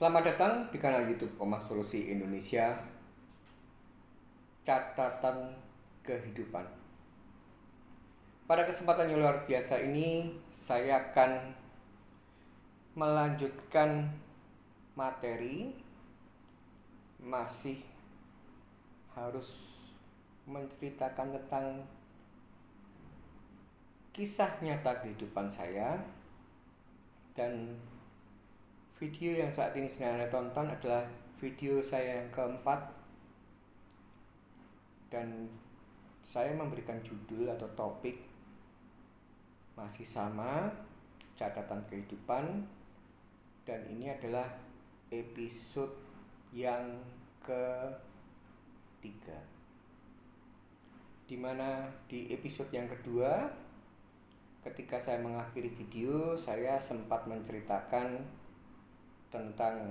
Selamat datang di kanal YouTube Omah Solusi Indonesia. Catatan kehidupan. Pada kesempatan yang luar biasa ini, saya akan melanjutkan materi masih harus menceritakan tentang kisah nyata kehidupan saya. Dan video yang saat ini sedang Anda tonton adalah video saya yang keempat, dan saya memberikan judul atau topik masih sama, catatan kehidupan, dan ini adalah episode yang ketiga, dimana di episode yang kedua, ketika saya mengakhiri video, saya sempat menceritakan tentang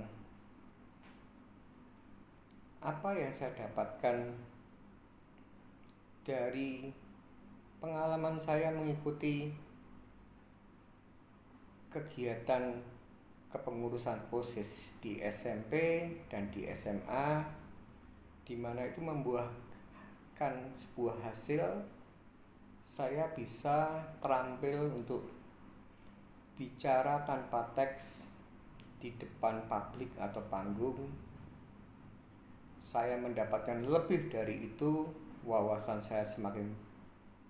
apa yang saya dapatkan dari pengalaman saya mengikuti kegiatan kepengurusan OSIS di SMP dan di SMA, di mana itu membuahkan sebuah hasil. Saya bisa terampil untuk bicara tanpa teks di depan publik atau panggung. Saya mendapatkan lebih dari itu, wawasan saya semakin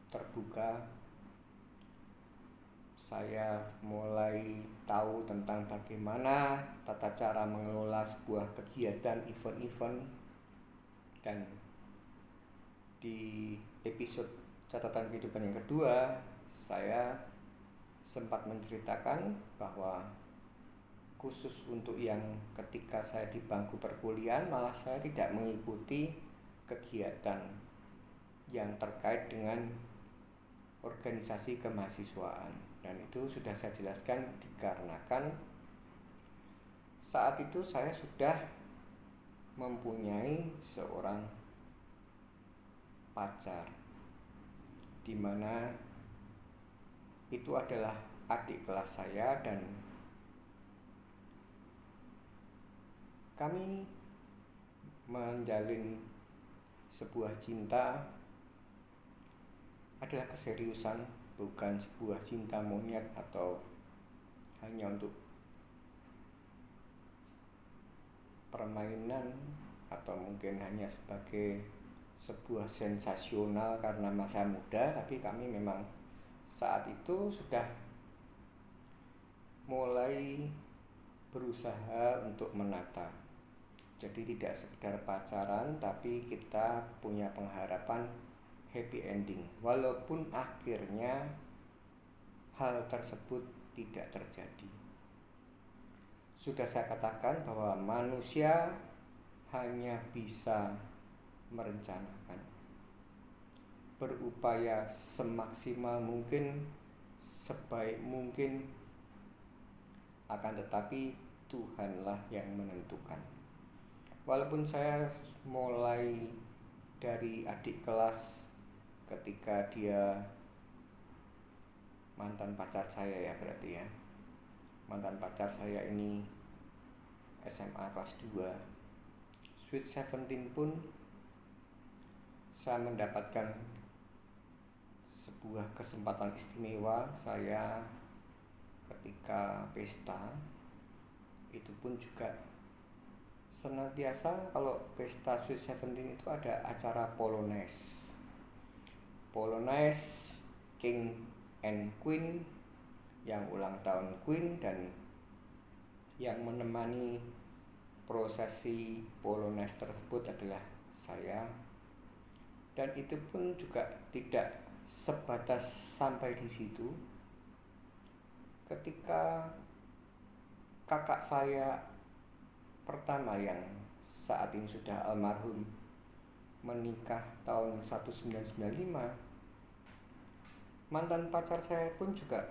terbuka. Saya mulai tahu tentang bagaimana tata cara mengelola sebuah kegiatan event-event. Dan di episode catatan kehidupan yang kedua, saya sempat menceritakan bahwa khusus untuk yang ketika saya di bangku perkuliahan, malah saya tidak mengikuti kegiatan yang terkait dengan organisasi kemahasiswaan. Dan itu sudah saya jelaskan dikarenakan saat itu saya sudah mempunyai seorang pacar, di mana itu adalah adik kelas saya, dan kami menjalin sebuah cinta adalah keseriusan, bukan sebuah cinta monyet atau hanya untuk permainan, atau mungkin hanya sebagai sebuah sensasional karena masa muda. Tapi kami memang saat itu sudah mulai berusaha untuk menata. Jadi tidak sekedar pacaran, tapi kita punya pengharapan happy ending, walaupun akhirnya hal tersebut tidak terjadi. Sudah saya katakan bahwa manusia hanya bisa merencanakan, berupaya semaksimal mungkin, sebaik mungkin, akan tetapi Tuhanlah yang menentukan. Walaupun saya mulai dari adik kelas, ketika dia mantan pacar saya ya, berarti ya, mantan pacar saya ini SMA kelas 2, Sweet 17 pun saya mendapatkan sebuah kesempatan istimewa. Saya ketika pesta itu pun juga senantiasa, kalau pesta Sweet 17 itu ada acara Polonaise King and Queen, yang ulang tahun Queen, dan yang menemani prosesi Polonaise tersebut adalah saya. Dan itu pun juga tidak sebatas sampai di situ. Ketika kakak saya pertama yang saat ini sudah almarhum menikah tahun 1995, mantan pacar saya pun juga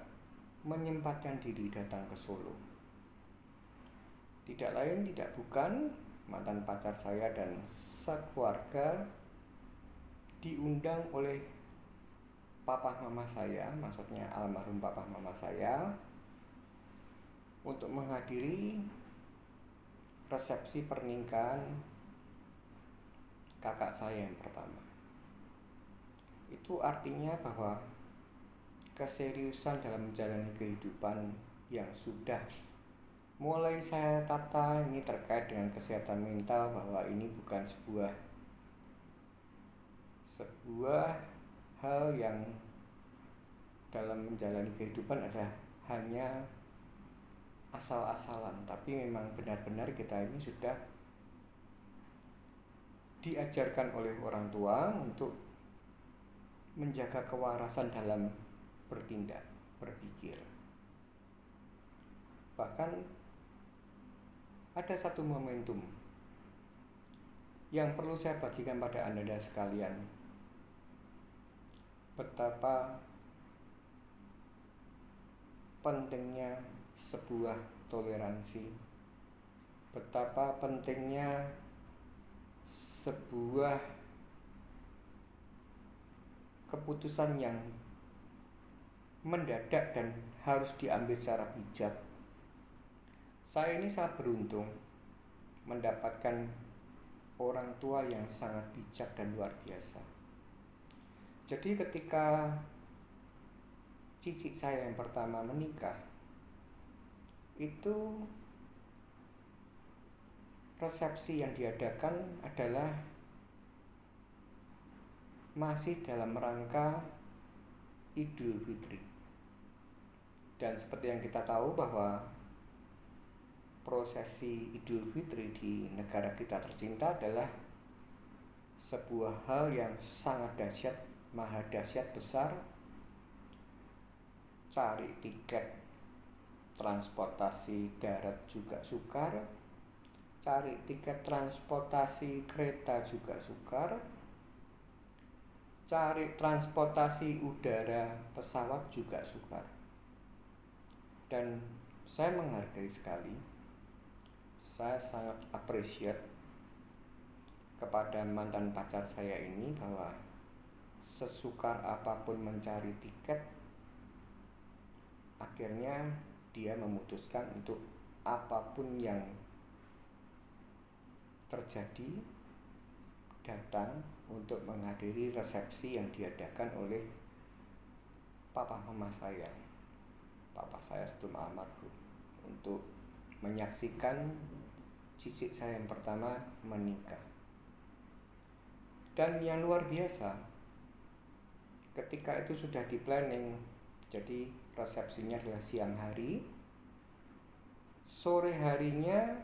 menyempatkan diri datang ke Solo. Tidak lain tidak bukan, mantan pacar saya dan sekeluarga diundang oleh papa mama saya, maksudnya almarhum papa mama saya, untuk menghadiri resepsi pernikahan kakak saya yang pertama. Itu artinya bahwa keseriusan dalam menjalani kehidupan yang sudah mulai saya tata ini terkait dengan kesehatan mental, bahwa ini bukan sebuah hal yang dalam menjalani kehidupan adalah hanya asal-asalan, tapi memang benar-benar kita ini sudah diajarkan oleh orang tua untuk menjaga kewarasan dalam bertindak, berpikir. Bahkan ada satu momentum yang perlu saya bagikan pada Anda sekalian, betapa pentingnya sebuah toleransi, betapa pentingnya sebuah keputusan yang mendadak dan harus diambil secara bijak. Saya ini sangat beruntung mendapatkan orang tua yang sangat bijak dan luar biasa. Jadi ketika cicit saya yang pertama menikah, itu resepsi yang diadakan adalah masih dalam rangka Idul Fitri. Dan seperti yang kita tahu bahwa prosesi Idul Fitri di negara kita tercinta adalah sebuah hal yang sangat dahsyat, maha dahsyat besar. Cari tiket transportasi darat juga sukar, cari tiket transportasi kereta juga sukar, cari transportasi udara pesawat juga sukar. Dan saya menghargai sekali, saya sangat appreciate kepada mantan pacar saya ini, bahwa sesukar apapun mencari tiket, akhirnya dia memutuskan untuk apapun yang terjadi datang untuk menghadiri resepsi yang diadakan oleh papa mama saya, papa saya sebelum almarhum, untuk menyaksikan cicit saya yang pertama menikah. Dan yang luar biasa, ketika itu sudah di planning, jadi resepsinya adalah siang hari, sore harinya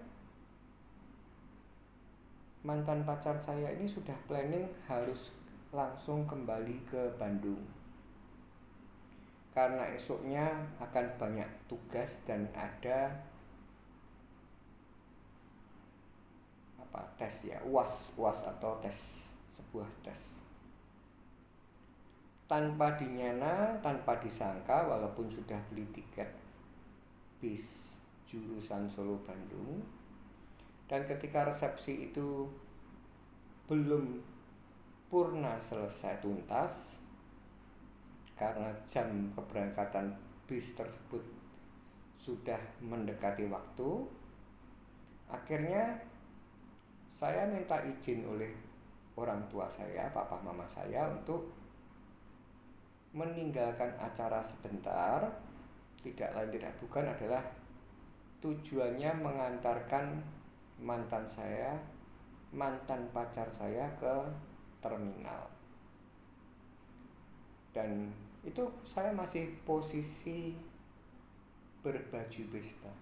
mantan pacar saya ini sudah planning harus langsung kembali ke Bandung, karena esoknya akan banyak tugas dan ada tes ya, UAS atau tes, sebuah tes. Tanpa dinyana, tanpa disangka, walaupun sudah beli tiket bis jurusan Solo Bandung, dan ketika resepsi itu belum purna selesai tuntas karena jam keberangkatan bis tersebut sudah mendekati waktu, akhirnya saya minta izin oleh orang tua saya, papa mama saya, untuk meninggalkan acara sebentar. Tidak lain tidak bukan adalah tujuannya mengantarkan mantan pacar saya ke terminal. Dan itu saya masih posisi berbaju pesta,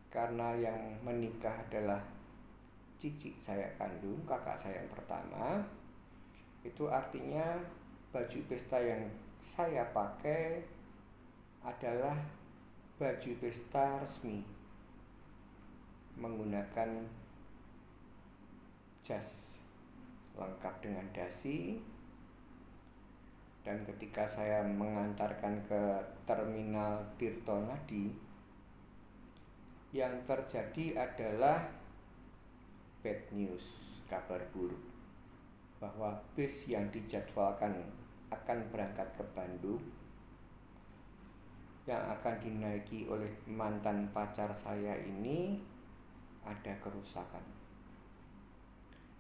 karena yang menikah adalah cicit saya kandung, kakak saya yang pertama. Itu artinya baju pesta yang saya pakai adalah baju pesta resmi, menggunakan jas lengkap dengan dasi. Dan ketika saya mengantarkan ke terminal Tirtonadi, yang terjadi adalah bad news, kabar buruk, bahwa bis yang dijadwalkan akan berangkat ke Bandung, yang akan dinaiki oleh mantan pacar saya ini, ada kerusakan,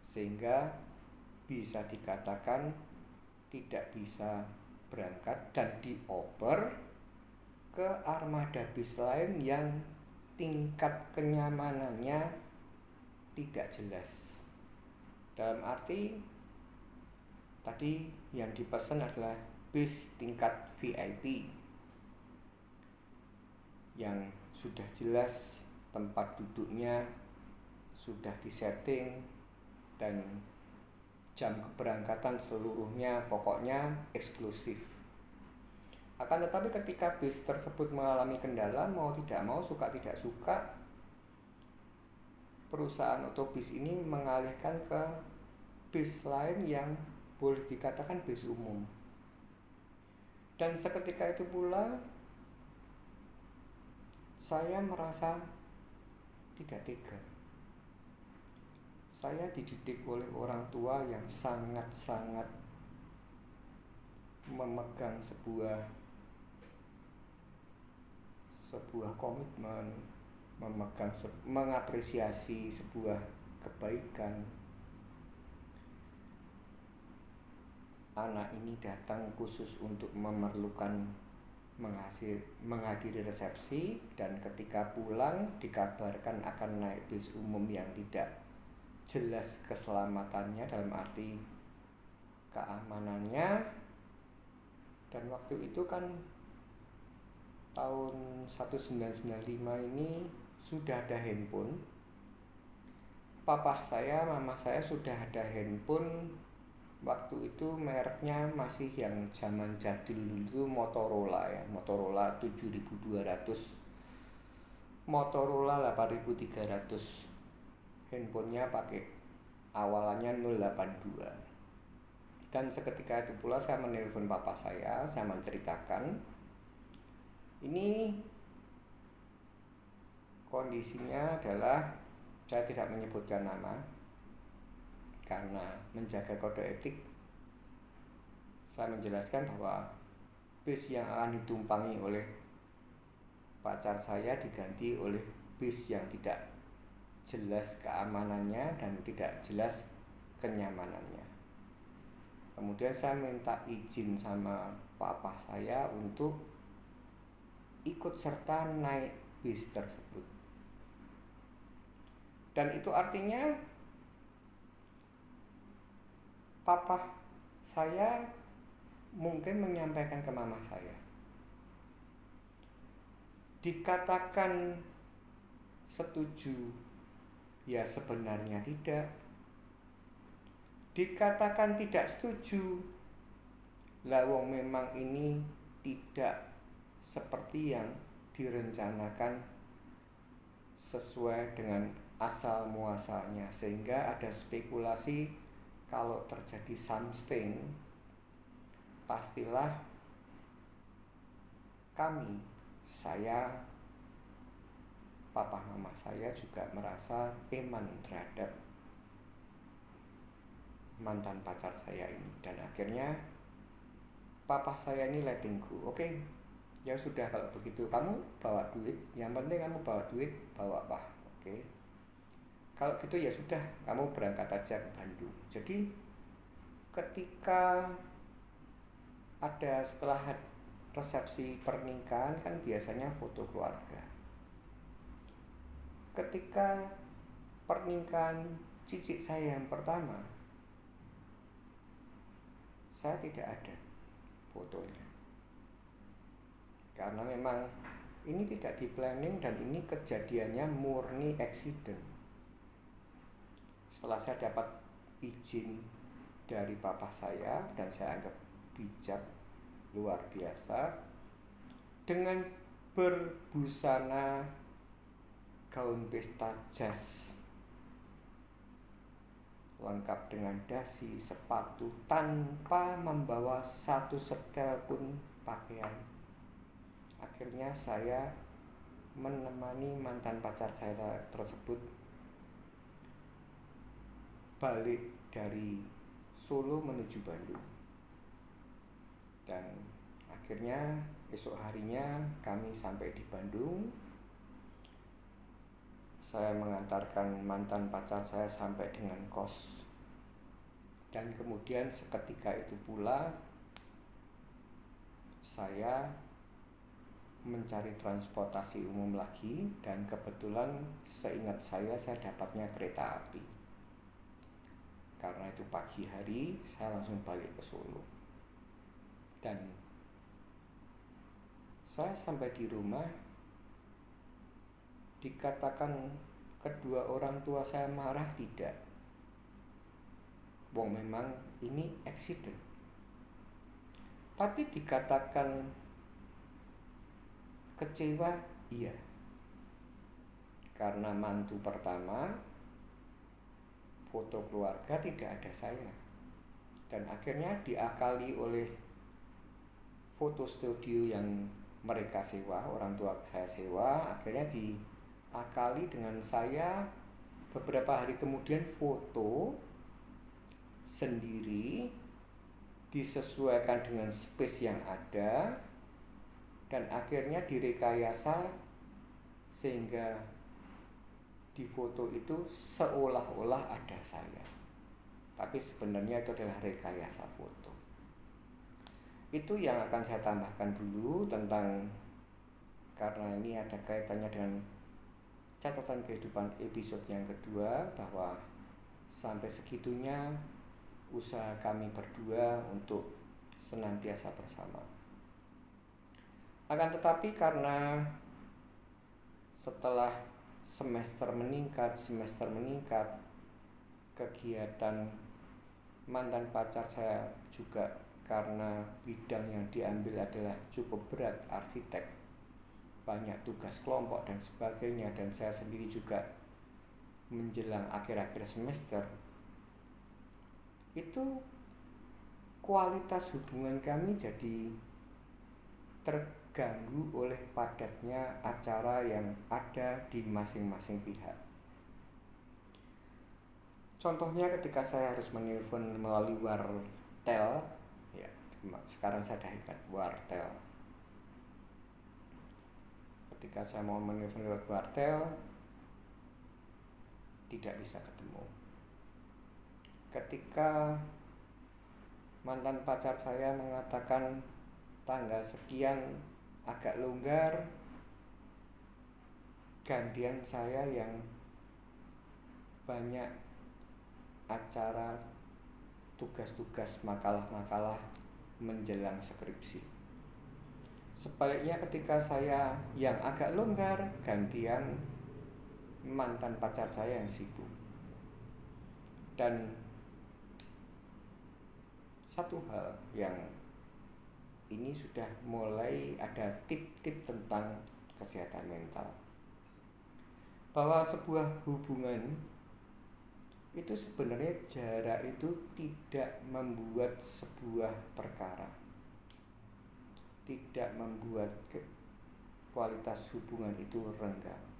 sehingga bisa dikatakan tidak bisa berangkat dan dioper ke armada bis lain yang tingkat kenyamanannya tidak jelas. Dalam arti tadi yang dipesan adalah bis tingkat VIP yang sudah jelas tempat duduknya, sudah disetting, dan jam keberangkatan seluruhnya pokoknya eksklusif. Akan tetapi ketika bis tersebut mengalami kendala, mau tidak mau, suka tidak suka, perusahaan otobus ini mengalihkan ke bis lain yang boleh dikatakan bis umum. Dan seketika itu pula saya merasa tidak tega. Saya dididik oleh orang tua yang sangat-sangat memegang sebuah komitmen, mengapresiasi sebuah kebaikan. Anak ini datang khusus untuk menghadiri resepsi, dan ketika pulang dikabarkan akan naik bis umum yang tidak jelas keselamatannya, dalam arti keamanannya. Dan waktu itu kan tahun 1995 ini sudah ada handphone. Papa saya, mama saya sudah ada handphone. Waktu itu mereknya masih yang zaman jadul dulu, Motorola ya, Motorola 7200, Motorola 8300. Handphonenya pakai awalannya 082. Dan seketika itu pula saya menelpon papa saya menceritakan, ini kondisinya adalah, saya tidak menyebutkan nama karena menjaga kode etik. Saya menjelaskan bahwa bis yang akan ditumpangi oleh pacar saya diganti oleh bis yang tidak jelas keamanannya dan tidak jelas kenyamanannya. Kemudian saya minta izin sama papa saya untuk ikut serta naik bis tersebut. Dan itu artinya papa saya mungkin menyampaikan ke mama saya, dikatakan setuju ya sebenarnya tidak, dikatakan tidak setuju lah wong memang ini tidak seperti yang direncanakan sesuai dengan asal muasalnya, sehingga ada spekulasi kalau terjadi something pastilah kami, saya, papa mama saya juga merasa iman terhadap mantan pacar saya ini. Dan akhirnya papa saya ini letting go. Oke, ya sudah, kalau begitu kamu bawa duit, yang penting kamu bawa duit, bawa apa? Oke, kalau gitu ya sudah, kamu berangkat aja ke Bandung. Jadi ketika ada setelah resepsi pernikahan kan biasanya foto keluarga. Ketika pernikahan cicit saya yang pertama, saya tidak ada fotonya, karena memang ini tidak di planning dan ini kejadiannya murni accident. Setelah saya dapat izin dari papa saya dan saya anggap bijak luar biasa, dengan berbusana gaun pesta jas lengkap dengan dasi, sepatu, tanpa membawa satu setel pun pakaian. Akhirnya saya menemani mantan pacar saya tersebut balik dari Solo menuju Bandung. Dan akhirnya esok harinya kami sampai di Bandung. saya mengantarkan mantan pacar saya sampai dengan kos. Dan kemudian seketika itu pula saya mencari transportasi umum lagi, dan kebetulan seingat saya dapatnya kereta api. Karena itu pagi hari saya langsung balik ke Solo. Dan saya sampai di rumah, dikatakan kedua orang tua saya marah, tidak. Wong memang ini accident. Tapi dikatakan kecewa, iya. Karena mantu pertama foto keluarga tidak ada saya. Dan akhirnya diakali oleh foto studio yang mereka sewa, orang tua saya sewa, akhirnya diakali dengan saya beberapa hari kemudian foto sendiri, disesuaikan dengan space yang ada, dan akhirnya direkayasa sehingga di foto itu seolah-olah ada saya. Tapi sebenarnya itu adalah rekayasa foto. Itu yang akan saya tambahkan dulu tentang, karena ini ada kaitannya dengan catatan kehidupan episode yang kedua, bahwa sampai segitunya usaha kami berdua untuk senantiasa bersama. Akan tetapi karena setelah semester meningkat, kegiatan mantan pacar saya juga, karena bidang yang diambil adalah cukup berat, arsitek, banyak tugas kelompok dan sebagainya, dan saya sendiri juga menjelang akhir-akhir semester, itu kualitas hubungan kami jadi terganggu oleh padatnya acara yang ada di masing-masing pihak. Contohnya ketika saya harus menelpon melalui wartel, ya sekarang saya dah ingat wartel. Ketika saya mau menelpon lewat wartel, tidak bisa ketemu. Ketika mantan pacar saya mengatakan tanggal sekian agak longgar, gantian saya yang banyak acara, tugas-tugas, makalah-makalah menjelang skripsi. Sebaliknya ketika saya yang agak longgar, gantian mantan pacar saya yang sibuk. Dan satu hal yang ini sudah mulai ada tip-tip tentang kesehatan mental, bahwa sebuah hubungan itu sebenarnya jarak itu tidak membuat sebuah perkara, tidak membuat kualitas hubungan itu renggang.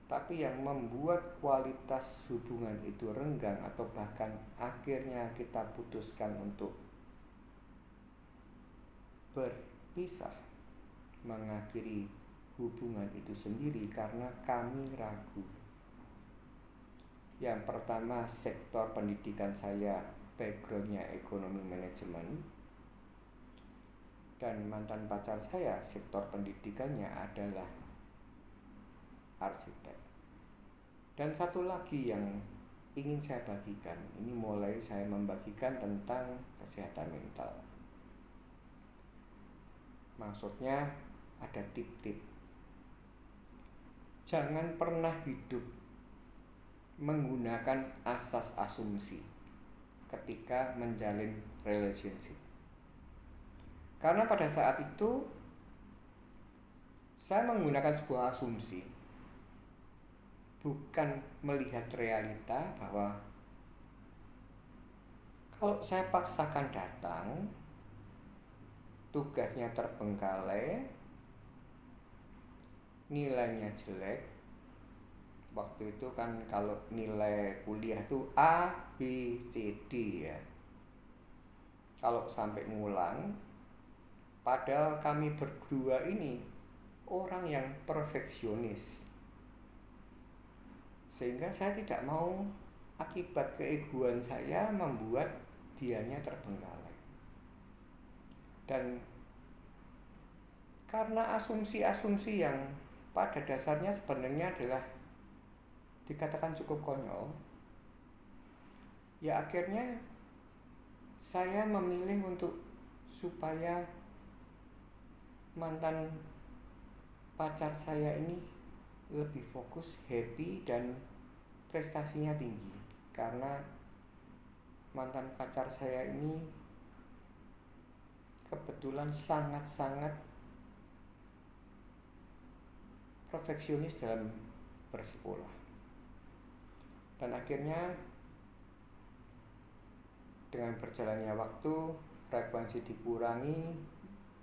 Tapi yang membuat kualitas hubungan itu renggang atau bahkan akhirnya kita putuskan untuk berpisah, mengakhiri hubungan itu sendiri karena kami ragu. Yang pertama, sektor pendidikan saya backgroundnya ekonomi manajemen, dan mantan pacar saya sektor pendidikannya adalah arsitek. Dan satu lagi yang ingin saya bagikan, ini mulai saya membagikan tentang kesehatan mental. Maksudnya ada tip-tip. Jangan pernah hidup menggunakan asas asumsi ketika menjalin relationship. Karena pada saat itu saya menggunakan sebuah asumsi, bukan melihat realita bahwa kalau saya paksakan datang, tugasnya terbengkalai, nilainya jelek. Waktu itu kan kalau nilai kuliah itu A, B, C, D ya. Kalau sampai ngulang, padahal kami berdua ini orang yang perfeksionis. Sehingga saya tidak mau akibat keegoan saya membuat dianya terbengkalai. Dan karena asumsi-asumsi yang pada dasarnya sebenarnya adalah dikatakan cukup konyol, ya akhirnya saya memilih untuk supaya mantan pacar saya ini lebih fokus, happy, dan prestasinya tinggi. Karena mantan pacar saya ini kebetulan sangat-sangat perfeksionis dalam bersekolah. Dan akhirnya dengan berjalannya waktu, frekuensi dikurangi,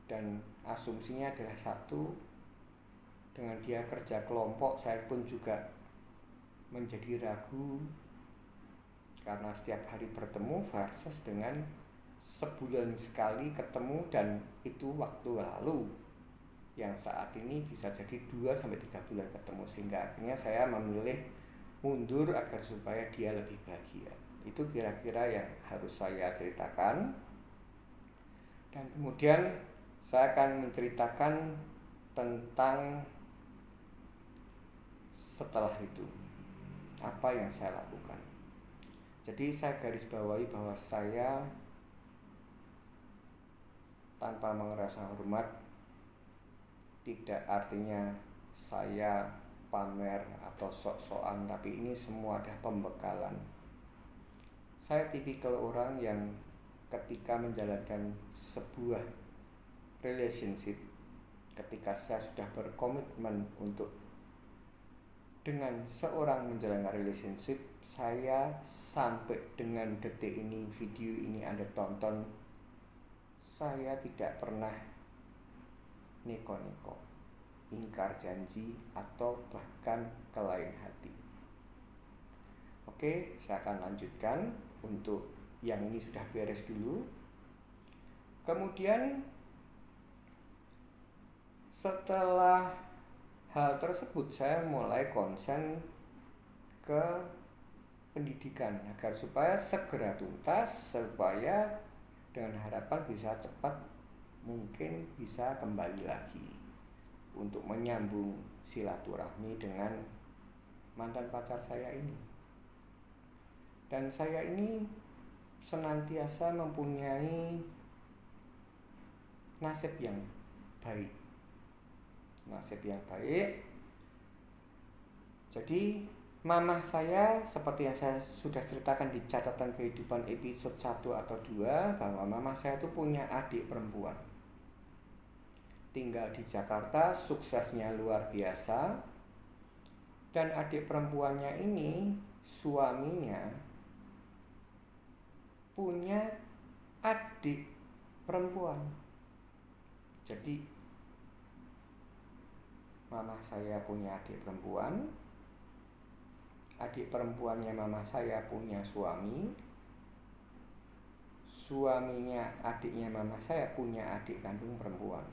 dan asumsinya adalah satu. Dengan dia kerja kelompok, saya pun juga menjadi ragu, karena setiap hari bertemu versus dengan sebulan sekali ketemu, dan itu waktu lalu, yang saat ini bisa jadi 2-3 bulan ketemu. Sehingga akhirnya saya memilih mundur agar supaya dia lebih bahagia. Itu kira-kira yang harus saya ceritakan. Dan kemudian saya akan menceritakan tentang setelah itu apa yang saya lakukan. Jadi saya garis bawahi bahwa saya tanpa merasa hormat tidak artinya saya pamer atau sok-sokan, tapi ini semua adalah pembekalan. Saya tipikal orang yang ketika menjalankan sebuah relationship, ketika saya sudah berkomitmen untuk dengan seorang menjalankan relationship, saya sampai dengan detik ini, video ini Anda tonton, saya tidak pernah neko-neko, ingkar janji, atau bahkan kelain hati. Oke, saya akan lanjutkan. Untuk yang ini sudah beres dulu. Kemudian setelah hal tersebut, saya mulai konsen ke pendidikan agar supaya segera tuntas, supaya dengan harapan bisa cepat mungkin bisa kembali lagi untuk menyambung silaturahmi dengan mantan pacar saya ini. Dan saya ini senantiasa mempunyai nasib yang baik. Jadi mamah saya, seperti yang saya sudah ceritakan di catatan kehidupan episode 1 atau 2, bahwa mamah saya itu punya adik perempuan, tinggal di Jakarta, suksesnya luar biasa. Dan adik perempuannya ini, suaminya punya adik perempuan. Jadi mama saya punya adik perempuan, adik perempuannya mama saya punya suami, suaminya adiknya mama saya punya adik kandung perempuan.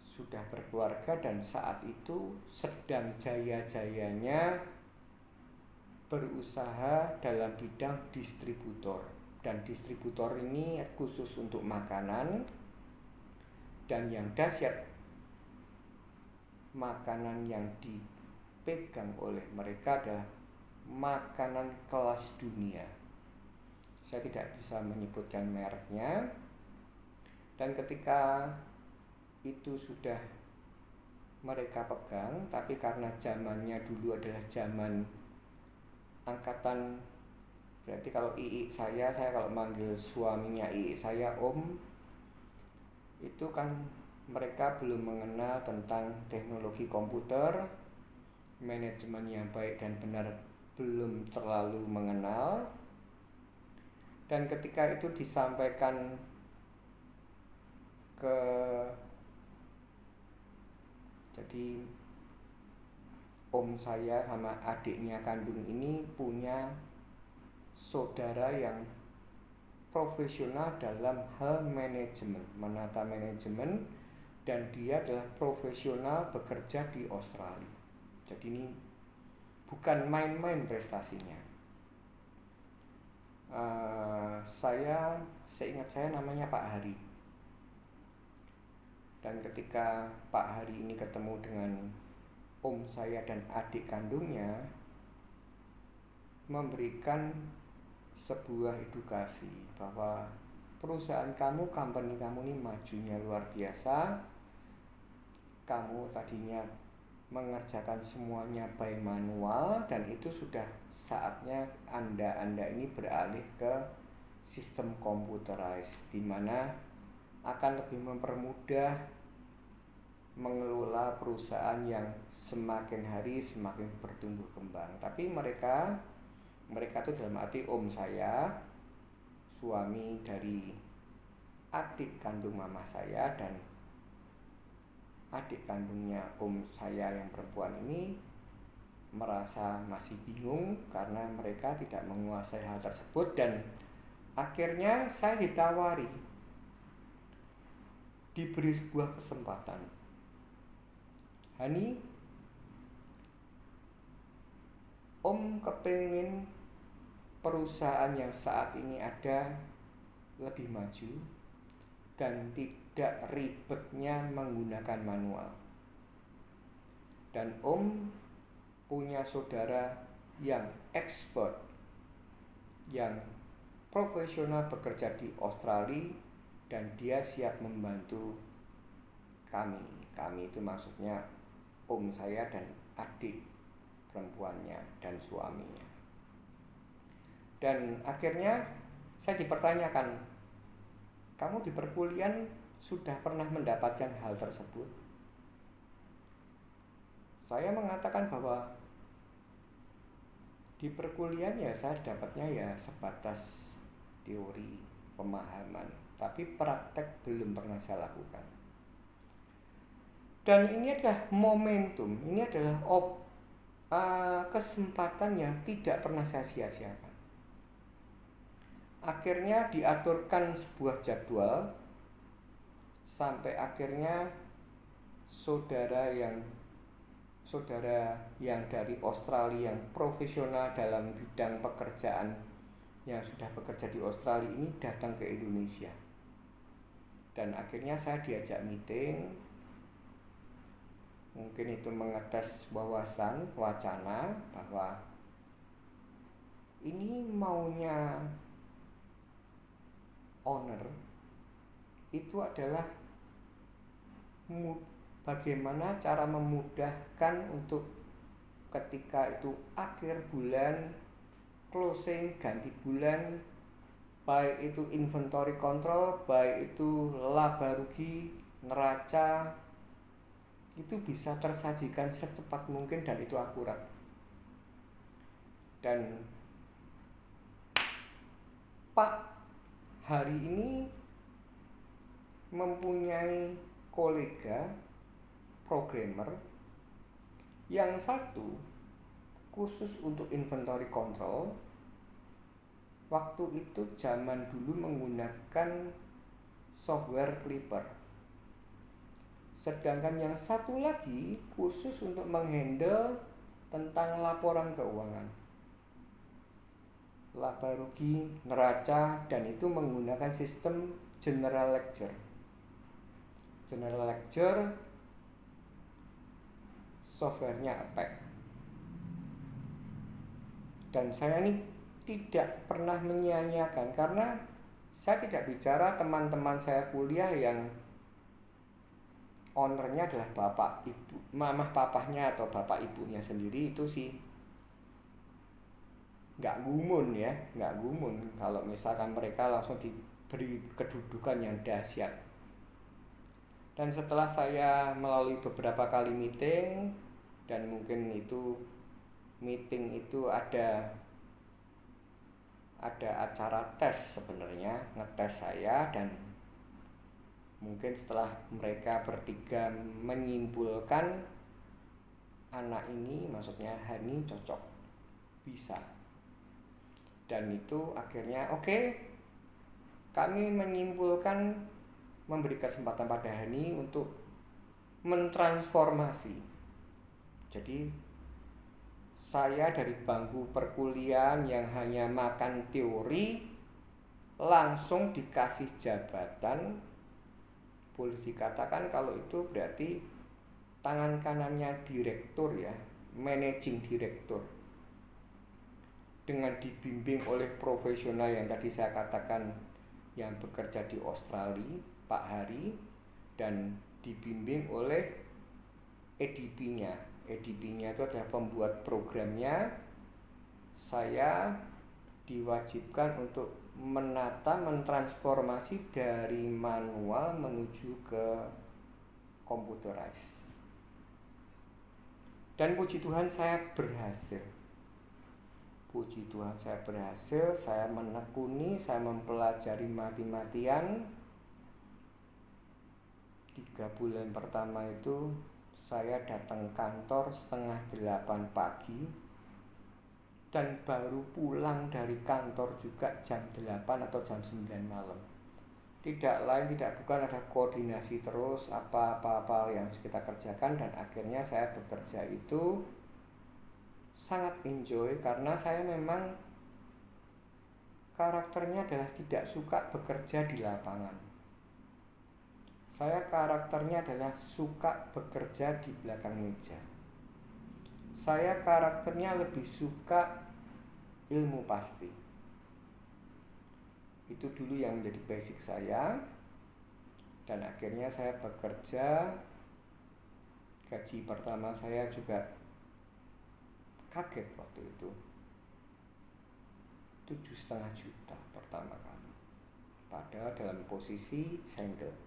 Sudah berkeluarga dan saat itu sedang jaya-jayanya berusaha dalam bidang distributor. Dan distributor ini khusus untuk makanan. Dan yang dahsyat, makanan yang dipegang oleh mereka adalah makanan kelas dunia. Saya tidak bisa menyebutkan mereknya. Dan ketika itu sudah mereka pegang, tapi karena zamannya dulu adalah zaman angkatan, berarti kalau saya kalau manggil suaminya saya om, itu kan mereka belum mengenal tentang teknologi komputer, manajemen yang baik dan benar belum terlalu mengenal. Dan ketika itu disampaikan ke, jadi om saya sama adiknya kandung ini punya saudara yang profesional dalam hal manajemen, menata manajemen, dan dia adalah profesional bekerja di Australia. Jadi ini bukan main-main prestasinya. Seingat saya namanya Pak Hari. Dan ketika Pak Hari ini ketemu dengan om saya dan adik kandungnya, memberikan sebuah edukasi bahwa perusahaan kamu, company kamu ini majunya luar biasa. Kamu tadinya mengerjakan semuanya by manual, dan itu sudah saatnya Anda ini beralih ke sistem computerized, di mana akan lebih mempermudah mengelola perusahaan yang semakin hari semakin bertumbuh kembang. Tapi mereka itu dalam arti om saya, suami dari adik kandung mama saya, dan adik kandungnya om saya yang perempuan ini merasa masih bingung karena mereka tidak menguasai hal tersebut. Dan akhirnya saya diberi sebuah kesempatan. Hani, om kepengen perusahaan yang saat ini ada lebih maju dan tidak ribetnya menggunakan manual. Dan om punya saudara yang expert, yang profesional bekerja di Australia, dan dia siap membantu kami. Kami itu maksudnya om saya dan adik perempuannya dan suaminya. Dan akhirnya saya dipertanyakan, kamu di perkuliahan sudah pernah mendapatkan hal tersebut? Saya mengatakan bahwa di perkuliahan ya saya dapatnya ya sebatas teori, pemahaman, tapi praktek belum pernah saya lakukan. Dan ini adalah momentum, ini adalah kesempatan yang tidak pernah saya sia-siakan. Akhirnya diaturkan sebuah jadwal, sampai akhirnya saudara yang dari Australia yang profesional dalam bidang pekerjaan yang sudah bekerja di Australia ini datang ke Indonesia. Dan akhirnya saya diajak meeting, mungkin itu mengetes wawasan, wacana bahwa ini maunya owner itu adalah bagaimana cara memudahkan untuk ketika itu akhir bulan, closing, ganti bulan, baik itu inventory control, baik itu laba rugi, neraca, itu bisa tersajikan secepat mungkin dan itu akurat. Dan Pak Hari ini mempunyai kolega programmer yang satu khusus untuk inventory control. Waktu itu zaman dulu menggunakan software Clipper. Sedangkan yang satu lagi khusus untuk menghandle tentang laporan keuangan, laba rugi, neraca, dan itu menggunakan sistem General Ledger. General Ledger softwarenya Apex. Dan saya ini tidak pernah menyia-nyiakan, karena saya tidak bicara teman-teman saya kuliah yang ownernya adalah bapak ibu, mamah papahnya atau bapak ibunya sendiri, itu sih nggak gumun kalau misalkan mereka langsung diberi kedudukan yang dahsyat. Dan setelah saya melalui beberapa kali meeting, dan mungkin itu meeting itu ada acara tes sebenarnya, ngetes saya, dan mungkin setelah mereka bertiga menyimpulkan anak ini, maksudnya Hani, cocok, bisa. Dan itu akhirnya kami menyimpulkan memberi kesempatan pada Hani untuk mentransformasi. Jadi saya dari bangku perkuliahan yang hanya makan teori langsung dikasih jabatan. Boleh dikatakan kalau itu berarti tangan kanannya direktur ya, managing director. Dengan dibimbing oleh profesional yang tadi saya katakan yang bekerja di Australia, Pak Hari, dan dibimbing oleh EDP-nya. EDP-nya itu adalah pembuat programnya. Saya diwajibkan untuk menata, mentransformasi dari manual menuju ke computerized. Dan puji Tuhan saya berhasil. Puji Tuhan saya berhasil, saya menekuni, saya mempelajari mati-matian. 3 bulan pertama itu saya datang kantor 7:30 pagi dan baru pulang dari kantor juga jam 8 atau jam 9 malam. Tidak lain tidak bukan ada koordinasi terus apa-apa yang kita kerjakan, dan akhirnya saya bekerja itu sangat enjoy karena saya memang karakternya adalah tidak suka bekerja di lapangan. Saya karakternya adalah suka bekerja di belakang meja. Saya karakternya lebih suka ilmu pasti. Itu dulu yang menjadi basic saya. Dan akhirnya saya bekerja. Gaji pertama saya juga kaget waktu itu, 7,5 juta pertama kali, padahal dalam posisi single.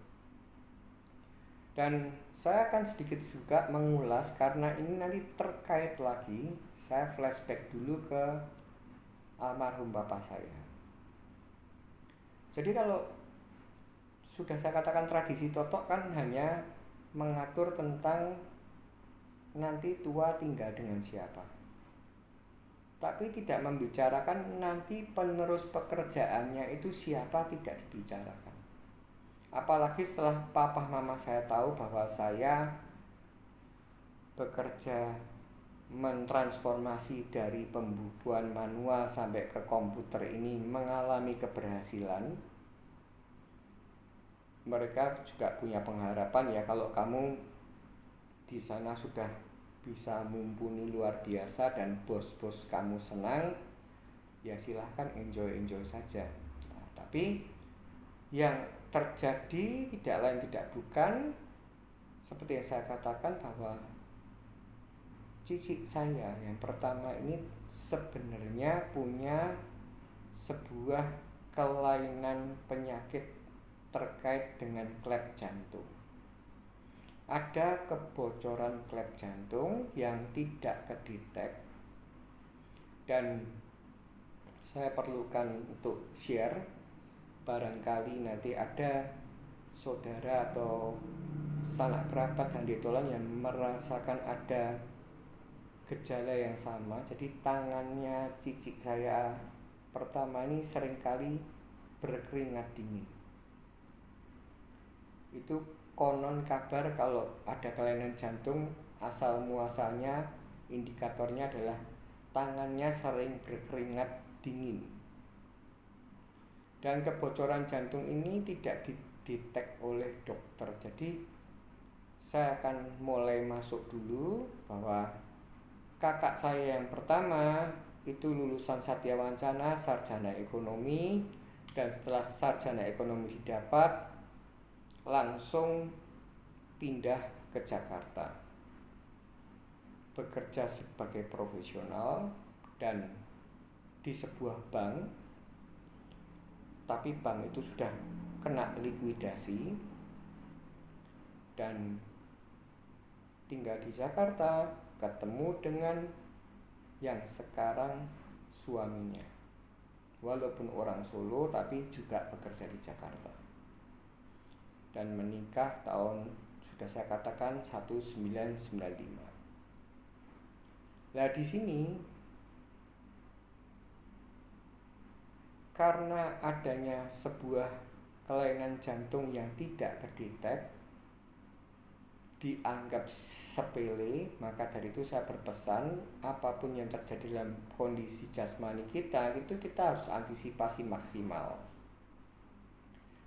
Dan saya akan sedikit juga mengulas karena ini nanti terkait lagi. Saya flashback dulu ke almarhum bapak saya. Jadi kalau sudah saya katakan tradisi totok kan hanya mengatur tentang nanti tua tinggal dengan siapa, tapi tidak membicarakan nanti penerus pekerjaannya itu siapa, tidak dibicarakan. Apalagi setelah papa mama saya tahu bahwa saya bekerja mentransformasi dari pembukuan manual sampai ke komputer ini mengalami keberhasilan. Mereka juga punya pengharapan ya, kalau kamu di sana sudah bisa mumpuni luar biasa dan bos-bos kamu senang, ya silahkan enjoy saja. Nah, tapi yang terjadi tidak lain tidak bukan seperti yang saya katakan, bahwa cicit saya yang pertama ini sebenarnya punya sebuah kelainan penyakit terkait dengan klep jantung. Ada kebocoran klep jantung yang tidak kedetek, dan saya perlukan untuk share. Barangkali nanti ada saudara atau sanak kerabat dan ditolan yang merasakan ada gejala yang sama. Jadi tangannya cicik saya pertama ini seringkali berkeringat dingin. Itu konon kabar kalau ada kelainan jantung, asal muasalnya indikatornya adalah tangannya sering berkeringat dingin. Dan kebocoran jantung ini tidak didetek oleh dokter. Jadi saya akan mulai masuk dulu bahwa kakak saya yang pertama itu lulusan Satya Wancana, sarjana ekonomi, dan setelah sarjana ekonomi didapat langsung pindah ke Jakarta, bekerja sebagai profesional dan di sebuah bank, tapi bank itu sudah kena likuidasi, dan tinggal di Jakarta, ketemu dengan yang sekarang suaminya, walaupun orang Solo tapi juga bekerja di Jakarta, dan menikah tahun, sudah saya katakan, 1995. Nah di sini karena adanya sebuah kelainan jantung yang tidak kedetek dianggap sepele, maka dari itu saya berpesan apapun yang terjadi dalam kondisi jasmani kita itu kita harus antisipasi maksimal.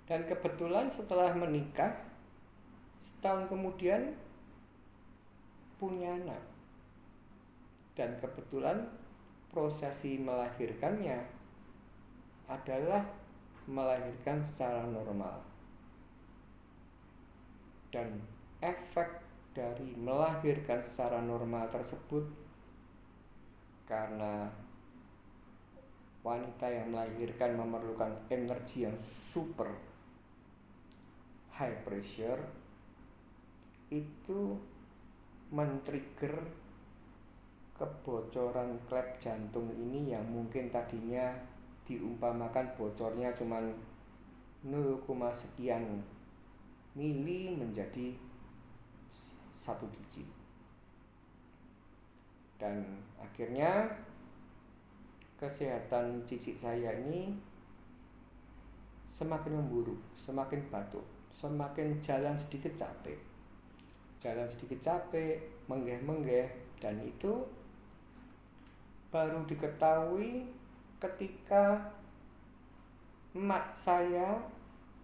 Dan kebetulan setelah menikah setahun kemudian punya anak, dan kebetulan prosesi melahirkannya adalah melahirkan secara normal. Dan efek dari melahirkan secara normal tersebut, karena wanita yang melahirkan memerlukan energi yang super high pressure, itu men-trigger kebocoran klep jantung ini yang mungkin tadinya diumpamakan bocornya cuman 0, sekian mili menjadi 1 digit. Dan akhirnya kesehatan cicit saya ini semakin memburuk, semakin batuk, semakin jalan sedikit capek, menggeh-menggeh. Dan itu baru diketahui ketika emak saya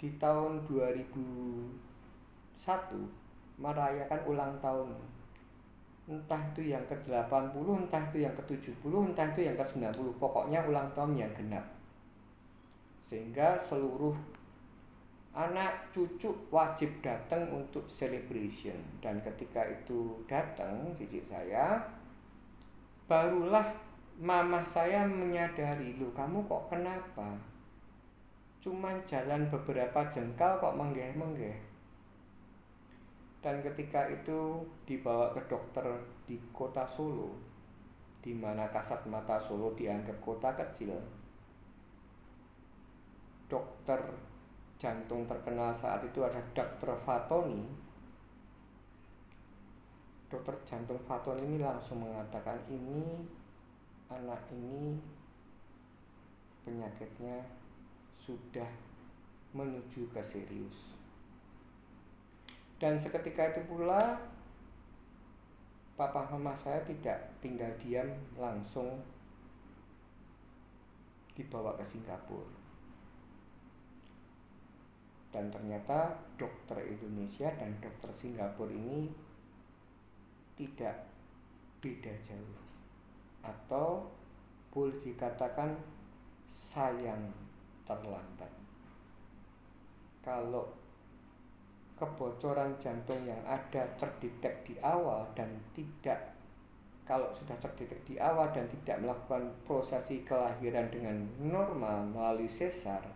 di tahun 2001 merayakan ulang tahun, entah itu yang ke-80, entah itu yang ke-70, entah itu yang ke-90, pokoknya ulang tahun yang genap. Sehingga seluruh anak cucu wajib datang untuk celebration. Dan ketika itu datang cicit saya, barulah mamah saya menyadari, "Loh, kamu kok kenapa? Cuman jalan beberapa jengkal kok menggeh-menggeh." Dan ketika itu dibawa ke dokter di kota Solo, di mana kasat mata Solo dianggap kota kecil. Dokter jantung terkenal saat itu ada Dr. Fatoni. Dokter jantung Fatoni ini langsung mengatakan, ini anak ini penyakitnya sudah menuju ke serius. Dan seketika itu pula papa mama saya tidak tinggal diam, langsung dibawa ke Singapura. Dan ternyata dokter Indonesia dan dokter Singapura ini tidak beda jauh, atau boleh dikatakan sayang terlambat. Kalau kebocoran jantung yang ada terdetek di awal dan tidak, kalau sudah terdetek di awal dan tidak melakukan prosesi kelahiran dengan normal melalui sesar,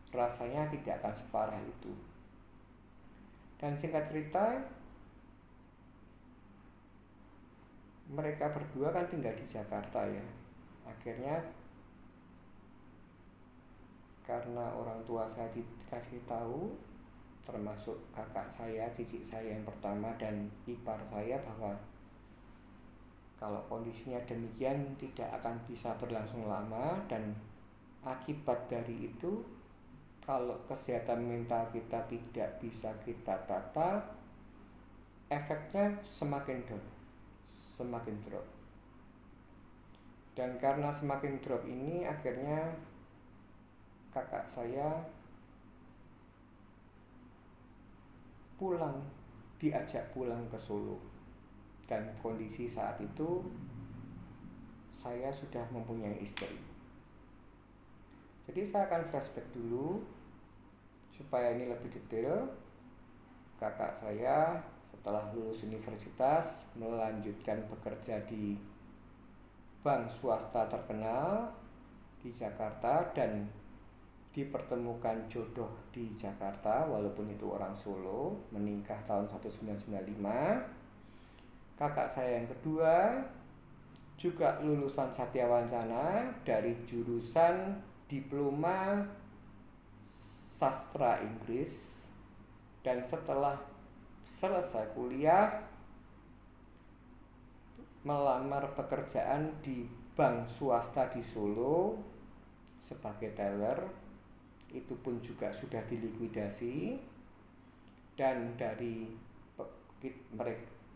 rasanya tidak akan separah itu. Dan singkat cerita, mereka berdua kan tinggal di Jakarta ya. Akhirnya karena orang tua saya dikasih tahu, termasuk kakak saya, cicit saya yang pertama dan ipar saya, bahwa kalau kondisinya demikian tidak akan bisa berlangsung lama, dan akibat dari itu kalau kesehatan mental kita tidak bisa kita tata, efeknya semakin down, semakin drop. Dan karena semakin drop ini, akhirnya kakak saya diajak pulang ke Solo. Dan kondisi saat itu saya sudah mempunyai istri. Jadi saya akan flashback dulu supaya ini lebih detail. Kakak saya setelah lulus universitas melanjutkan bekerja di bank swasta terkenal di Jakarta, dan dipertemukan jodoh di Jakarta walaupun itu orang Solo, menikah tahun 1995. Kakak saya yang kedua juga lulusan Satya Wacana dari jurusan diploma sastra Inggris, dan setelah selesai kuliah melamar pekerjaan di bank swasta di Solo sebagai teller. Itu pun juga sudah dilikuidasi, dan dari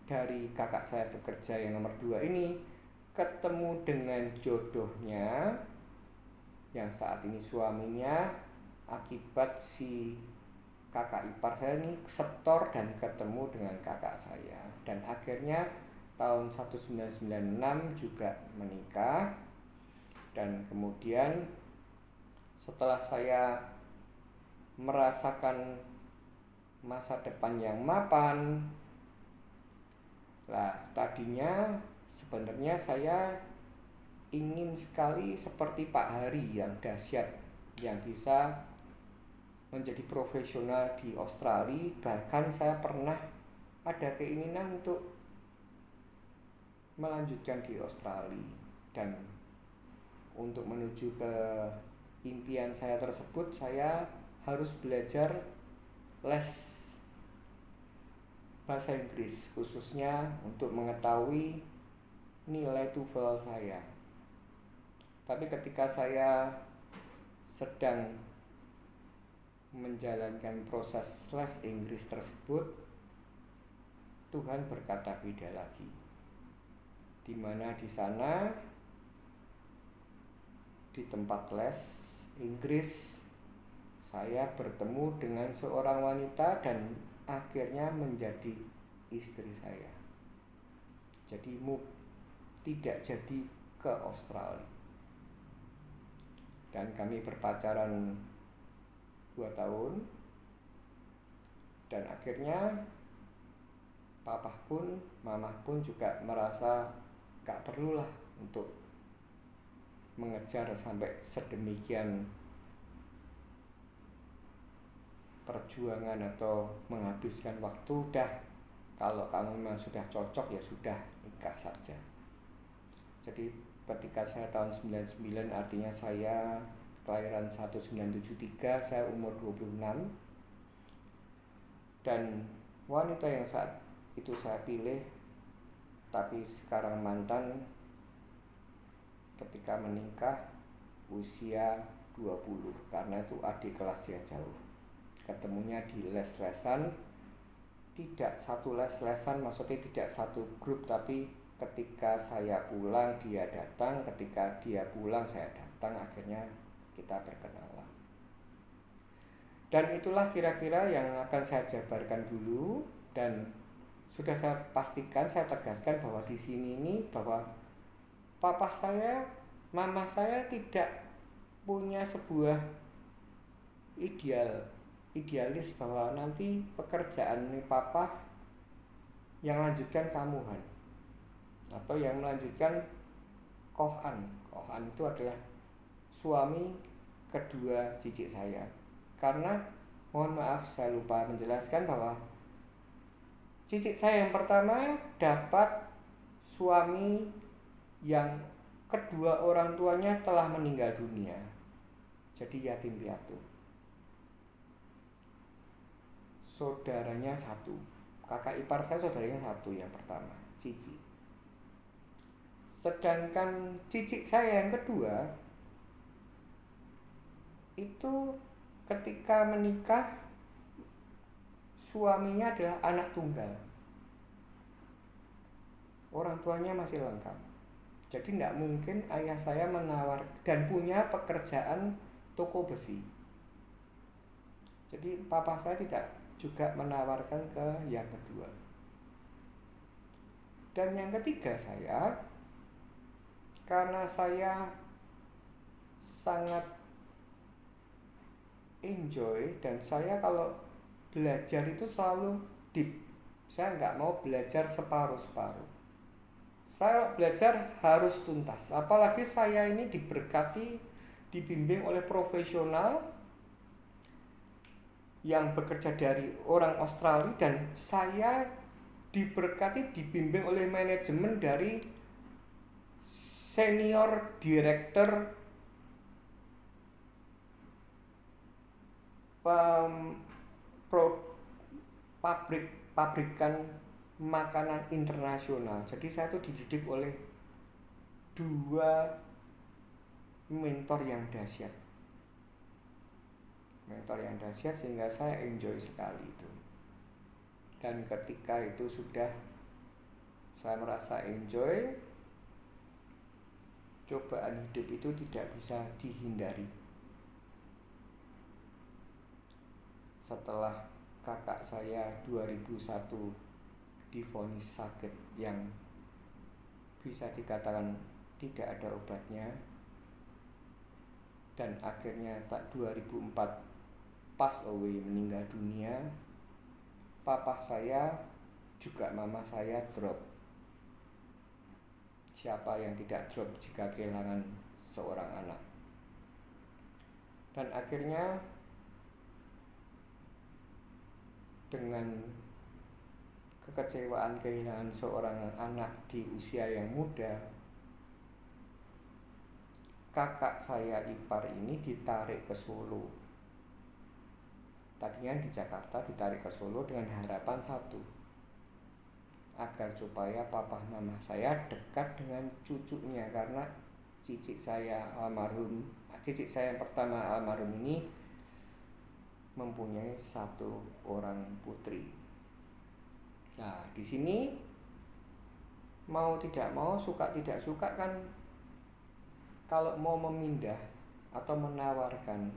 dari kakak saya bekerja yang nomor 2 ini ketemu dengan jodohnya yang saat ini suaminya, akibat si kakak ipar saya ini setor dan ketemu dengan kakak saya, dan akhirnya tahun 1996 juga menikah. Dan kemudian setelah saya merasakan masa depan yang mapan, lah tadinya sebenarnya saya ingin sekali seperti Pak Hari yang dahsyat, yang bisa menjadi profesional di Australia. Bahkan saya pernah ada keinginan untuk melanjutkan di Australia, dan untuk menuju ke impian saya tersebut saya harus belajar les bahasa Inggris, khususnya untuk mengetahui nilai TOEFL saya. Tapi ketika saya sedang menjalankan proses les Inggris tersebut, Tuhan berkata beda lagi, di mana di sana di tempat les Inggris saya bertemu dengan seorang wanita dan akhirnya menjadi istri saya. Jadi tidak jadi ke Australia, dan kami berpacaran 2 tahun, dan akhirnya papa pun mama pun juga merasa gak perlulah untuk mengejar sampai sedemikian perjuangan atau menghabiskan waktu. Dah, kalau kamu memang sudah cocok ya sudah, nikah saja. Jadi ketika saya tahun 99, artinya saya kelahiran 1973, saya umur 26, dan wanita yang saat itu saya pilih tapi sekarang mantan, ketika menikah usia 20, karena itu adik kelasnya jauh. Ketemunya di les-lesan, tidak satu les-lesan, maksudnya tidak satu grup, tapi ketika saya pulang dia datang, ketika dia pulang saya datang, akhirnya kita berkenalan. Dan itulah kira-kira yang akan saya jabarkan dulu, dan sudah saya pastikan, saya tegaskan bahwa di sini ini bahwa papa saya, mama saya tidak punya sebuah idealis bahwa nanti pekerjaan ini papa yang lanjutkan kamu Han, atau yang melanjutkan Kohan. Kohan itu adalah suami kedua cicit saya. Karena mohon maaf saya lupa menjelaskan bahwa cicit saya yang pertama dapat suami yang kedua orang tuanya telah meninggal dunia, jadi yatim piatu. Saudaranya satu, kakak ipar saya saudaranya satu yang pertama, Cici. Sedangkan cicit saya yang kedua itu ketika menikah suaminya adalah anak tunggal, orang tuanya masih lengkap. Jadi tidak mungkin ayah saya menawar dan punya pekerjaan toko besi. Jadi papa saya tidak juga menawarkan ke yang kedua. Dan yang ketiga saya, karena saya sangat enjoy, dan saya kalau belajar itu selalu deep. Saya nggak mau belajar separuh-separuh. Saya belajar harus tuntas. Apalagi saya ini diberkati, dibimbing oleh profesional yang bekerja dari orang Australia, dan saya diberkati, dibimbing oleh manajemen dari senior director pabrikan makanan internasional. Jadi saya tuh dididik oleh 2 mentor yang dahsyat. Sehingga saya enjoy sekali itu. Dan ketika itu sudah saya merasa enjoy, cobaan hidup itu tidak bisa dihindari. Setelah kakak saya 2001 divonis sakit yang bisa dikatakan tidak ada obatnya, dan akhirnya 2004 pass away, meninggal dunia, papa saya juga mama saya drop. Siapa yang tidak drop jika kehilangan seorang anak? Dan akhirnya dengan kekecewaan kehilangan seorang anak di usia yang muda, kakak saya ipar ini ditarik ke Solo. Tadinya di Jakarta, ditarik ke Solo dengan harapan satu, agar supaya papa mama saya dekat dengan cucunya, karena cicit saya yang pertama almarhum ini mempunyai satu orang putri. Nah, di sini mau tidak mau, suka tidak suka kan, kalau mau memindah atau menawarkan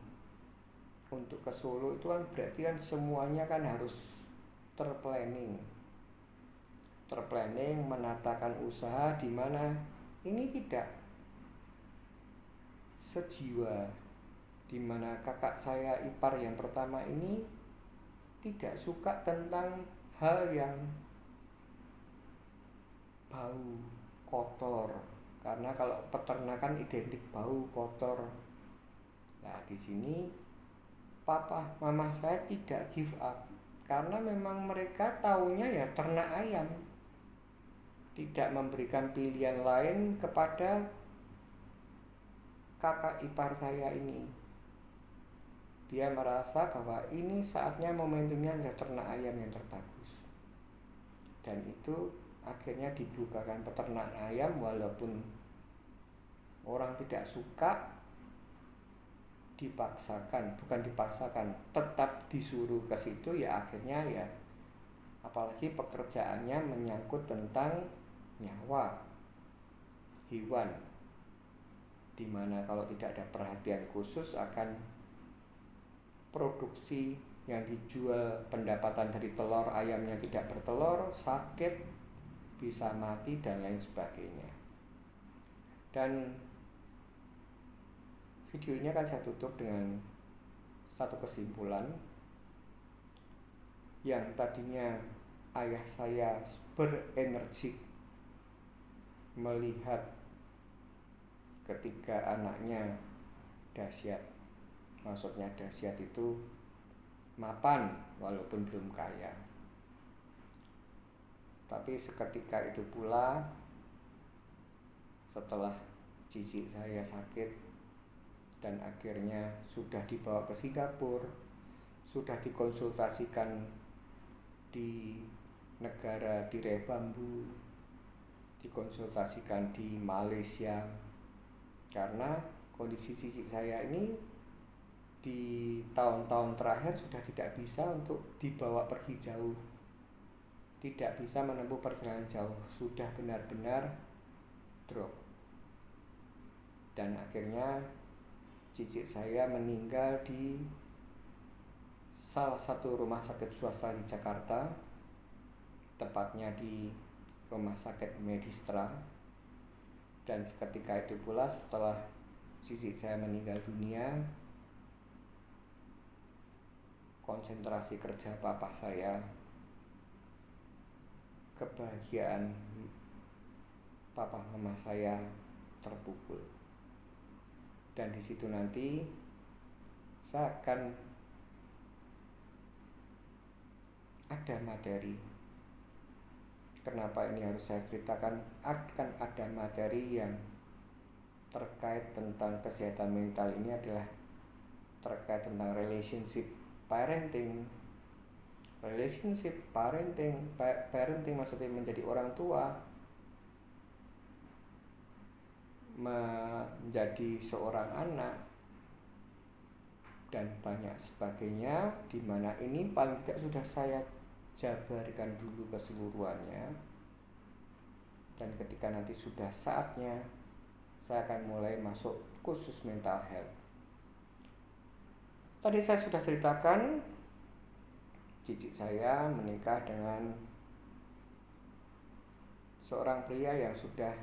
untuk ke Solo itu kan berarti kan semuanya kan harus terplanning, menatakan usaha di mana ini tidak sejiwa, di mana kakak saya ipar yang pertama ini tidak suka tentang hal yang bau kotor, karena kalau peternakan identik bau kotor. Nah, di sini papa mama saya tidak give up, karena memang mereka taunya ya ternak ayam, tidak memberikan pilihan lain kepada kakak ipar saya ini. Dia merasa bahwa ini saatnya, momentumnya adalah ternak ayam yang terbagus, dan itu akhirnya dibukakan peternak ayam. Walaupun orang tidak suka, bukan dipaksakan, tetap disuruh ke situ, ya akhirnya ya, apalagi pekerjaannya menyangkut tentang nyawa hewan, dimana kalau tidak ada perhatian khusus akan produksi yang dijual, pendapatan dari telur ayamnya tidak bertelur, sakit, bisa mati, dan lain sebagainya. Dan videonya kan saya tutup dengan satu kesimpulan, yang tadinya ayah saya berenergi melihat ketika anaknya dahsyat, maksudnya dahsyat itu mapan walaupun belum kaya, tapi seketika itu pula setelah cicit saya sakit dan akhirnya sudah dibawa ke Singapura, sudah dikonsultasikan di negara tirai bambu, dikonsultasikan di Malaysia, karena kondisi cicit saya ini di tahun-tahun terakhir sudah tidak bisa untuk dibawa pergi jauh, tidak bisa menempuh perjalanan jauh, sudah benar-benar drop. Dan akhirnya cicit saya meninggal di salah satu rumah sakit swasta di Jakarta, tepatnya di Rumah Sakit Medistra. Dan seketika itu pula setelah cicit saya meninggal dunia, konsentrasi kerja papa saya, kebahagiaan papa mama saya terpukul. Dan di situ nanti saya akan ada materi. Kenapa ini harus saya ceritakan? Akan ada materi yang terkait tentang kesehatan mental. Ini adalah terkait tentang relationship parenting. Parenting maksudnya menjadi orang tua, menjadi seorang anak, dan banyak sebagainya, dimana ini paling tidak sudah saya jabarkan dulu keseluruhannya, dan ketika nanti sudah saatnya saya akan mulai masuk khusus mental health. Tadi saya sudah ceritakan cicit saya menikah dengan seorang pria yang sudah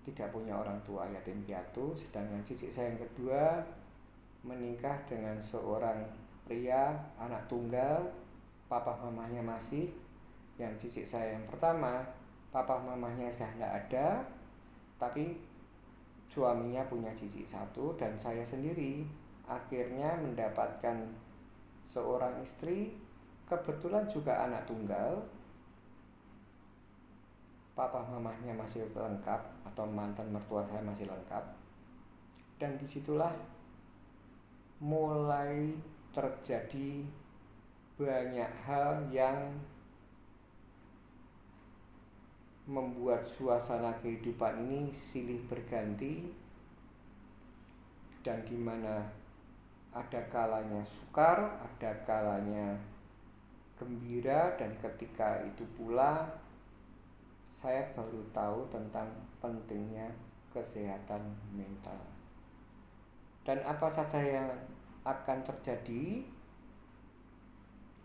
tidak punya orang tua, yatim piatu. Sedangkan cicit saya yang kedua menikah dengan seorang pria anak tunggal, papa mamahnya masih. Yang cicit saya yang pertama, papa mamahnya sudah tidak ada, tapi suaminya punya cicit satu, dan saya sendiri akhirnya mendapatkan seorang istri, kebetulan juga anak tunggal. Papa mamahnya masih lengkap, atau mantan mertua saya masih lengkap. Dan disitulah mulai terjadi banyak hal yang membuat suasana kehidupan ini silih berganti, dan dimana ada kalanya sukar, ada kalanya gembira, dan ketika itu pula saya baru tahu tentang pentingnya kesehatan mental. Dan apa saja yang akan terjadi,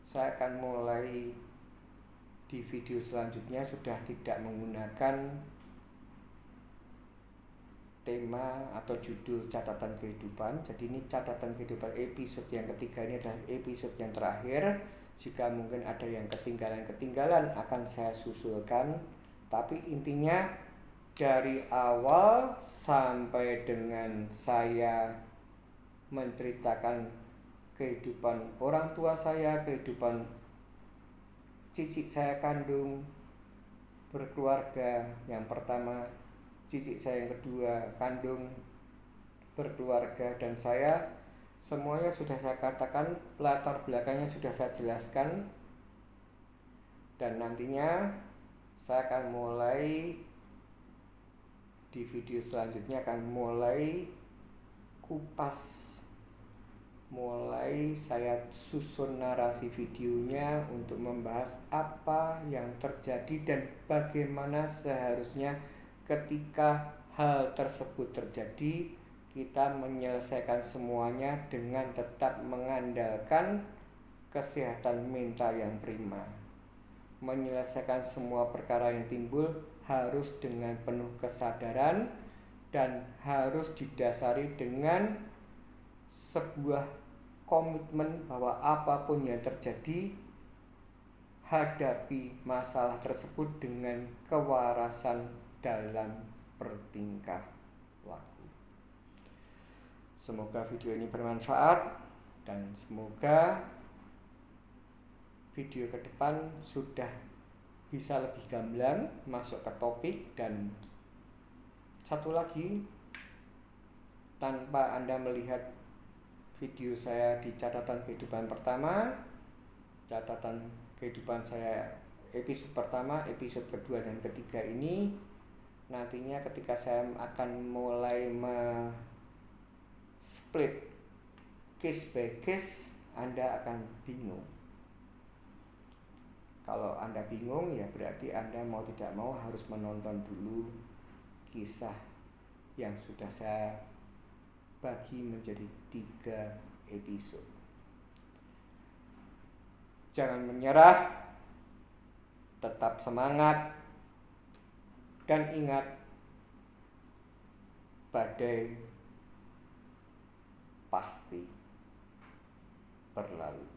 saya akan mulai di video selanjutnya sudah tidak menggunakan tema atau judul catatan kehidupan. Jadi ini catatan kehidupan episode yang ketiga, ini adalah episode yang terakhir. Jika mungkin ada yang ketinggalan akan saya susulkan. Tapi intinya dari awal sampai dengan saya menceritakan kehidupan orang tua saya, kehidupan cicit saya kandung, berkeluarga yang pertama, cicit saya yang kedua kandung, berkeluarga, dan saya semuanya sudah saya katakan, latar belakangnya sudah saya jelaskan. Dan nantinya saya akan mulai di video selanjutnya akan mulai kupas, mulai saya susun narasi videonya untuk membahas apa yang terjadi dan bagaimana seharusnya ketika hal tersebut terjadi kita menyelesaikan semuanya dengan tetap mengandalkan kesehatan mental yang prima. Menyelesaikan semua perkara yang timbul harus dengan penuh kesadaran dan harus didasari dengan sebuah komitmen bahwa apapun yang terjadi, hadapi masalah tersebut dengan kewarasan dalam bertingkah laku. Semoga video ini bermanfaat, dan semoga video ke depan sudah bisa lebih gamblang masuk ke topik. Dan satu lagi, tanpa Anda melihat video saya di catatan kehidupan pertama, catatan kehidupan saya episode pertama, episode kedua, dan ketiga ini, nantinya ketika saya akan mulai split case by case, Anda akan bingung. Kalau Anda bingung, ya berarti Anda mau tidak mau harus menonton dulu kisah yang sudah saya bagi menjadi 3 episode. Jangan menyerah, tetap semangat, dan ingat, badai pasti berlalu.